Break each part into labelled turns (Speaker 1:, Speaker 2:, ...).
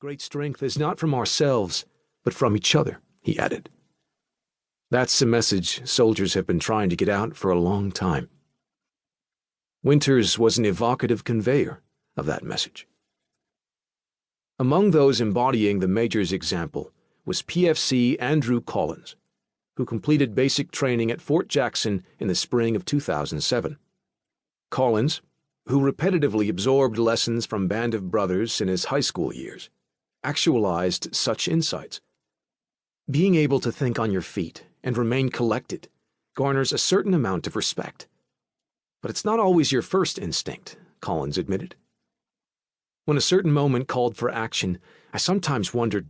Speaker 1: Great strength is not from ourselves, but from each other, he added. That's the message soldiers have been trying to get out for a long time. Winters was an evocative conveyor of that message. Among those embodying the Major's example was PFC Andrew Collins, who completed basic training at Fort Jackson in the spring of 2007. Collins, who repetitively absorbed lessons from Band of Brothers in his high school years, actualized such insights. Being able to think on your feet and remain collected garners a certain amount of respect. But it's not always your first instinct, Collins admitted. When a certain moment called for action, I sometimes wondered,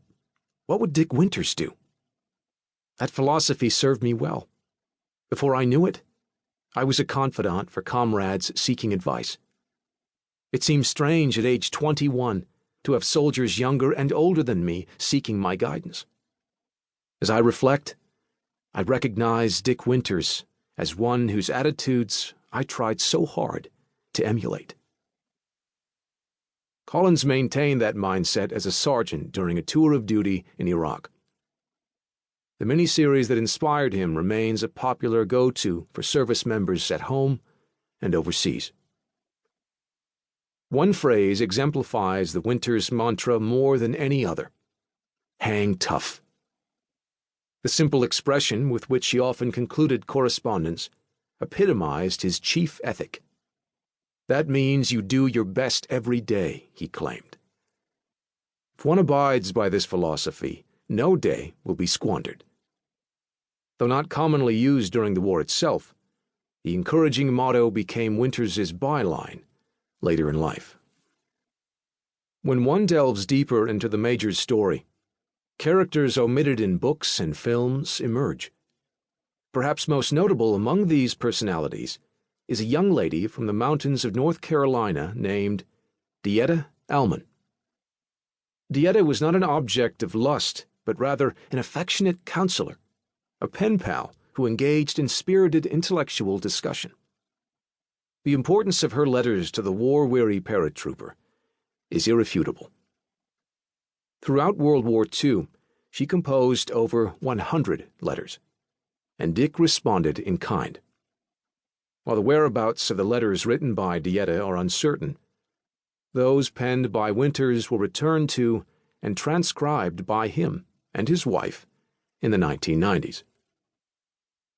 Speaker 1: what would Dick Winters do? That philosophy served me well. Before I knew it, I was a confidant for comrades seeking advice. It seemed strange at age 21 to have soldiers younger and older than me seeking my guidance. As I reflect, I recognize Dick Winters as one whose attitudes I tried so hard to emulate. Collins maintained that mindset as a sergeant during a tour of duty in Iraq. The miniseries that inspired him remains a popular go-to for service members at home and overseas. One phrase exemplifies the Winters mantra more than any other: hang tough. The simple expression with which he often concluded correspondence epitomized his chief ethic. That means you do your best every day, he claimed. If one abides by this philosophy, no day will be squandered. Though not commonly used during the war itself, the encouraging motto became Winters's byline later in life. When one delves deeper into the Major's story, characters omitted in books and films emerge. Perhaps most notable among these personalities is a young lady from the mountains of North Carolina named DeEtta Almon. DeEtta was not an object of lust, but rather an affectionate counselor, a pen pal who engaged in spirited intellectual discussion. The importance of her letters to the war-weary paratrooper is irrefutable. Throughout World War II, she composed over 100 letters, and Dick responded in kind. While the whereabouts of the letters written by DeEtta are uncertain, those penned by Winters were returned to and transcribed by him and his wife in the 1990s.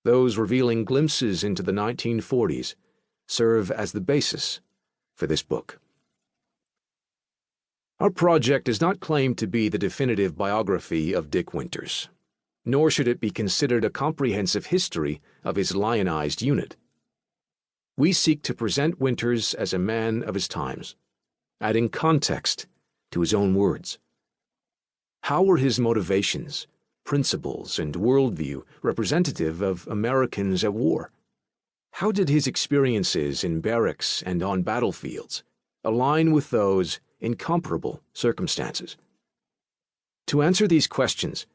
Speaker 1: Those revealing glimpses into the 1940s serve as the basis for this book. Our project does not claim to be the definitive biography of Dick Winters, nor should it be considered a comprehensive history of his lionized unit. We seek to present Winters as a man of his times, adding context to his own words. How were his motivations, principles, and worldview representative of Americans at war? How did his experiences in barracks and on battlefields align with those in comparable circumstances? To answer these questions,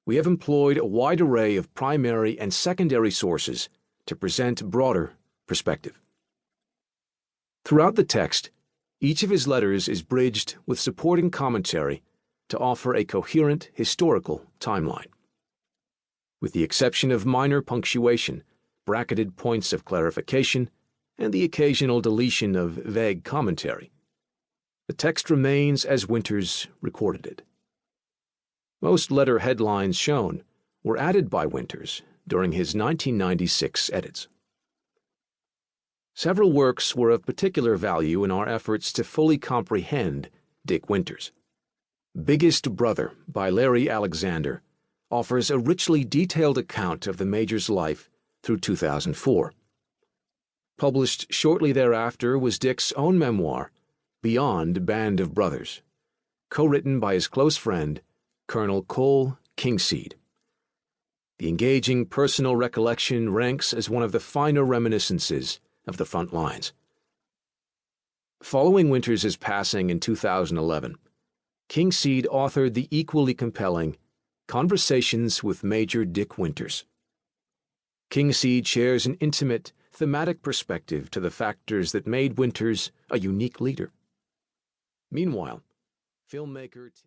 Speaker 1: we have employed a wide array of primary and secondary sources to present broader perspective. Throughout the text, each of his letters is bridged with supporting commentary to offer a coherent historical timeline. With the exception of minor punctuation, bracketed points of clarification, and the occasional deletion of vague commentary, the text remains as Winters recorded it. Most letter headlines shown were added by Winters during his 1996 edits. Several works were of particular value in our efforts to fully comprehend Dick Winters. Biggest Brother by Larry Alexander offers a richly detailed account of the Major's life through 2004. Published shortly thereafter was Dick's own memoir, Beyond Band of Brothers, co-written by his close friend, Colonel Cole Kingseed. The engaging personal recollection ranks as one of the finer reminiscences of the front lines. Following Winters' passing in 2011, Kingseed authored the equally compelling Conversations with Major Dick Winters. Kingseed shares an intimate, thematic perspective to the factors that made Winters a unique leader. Meanwhile, filmmaker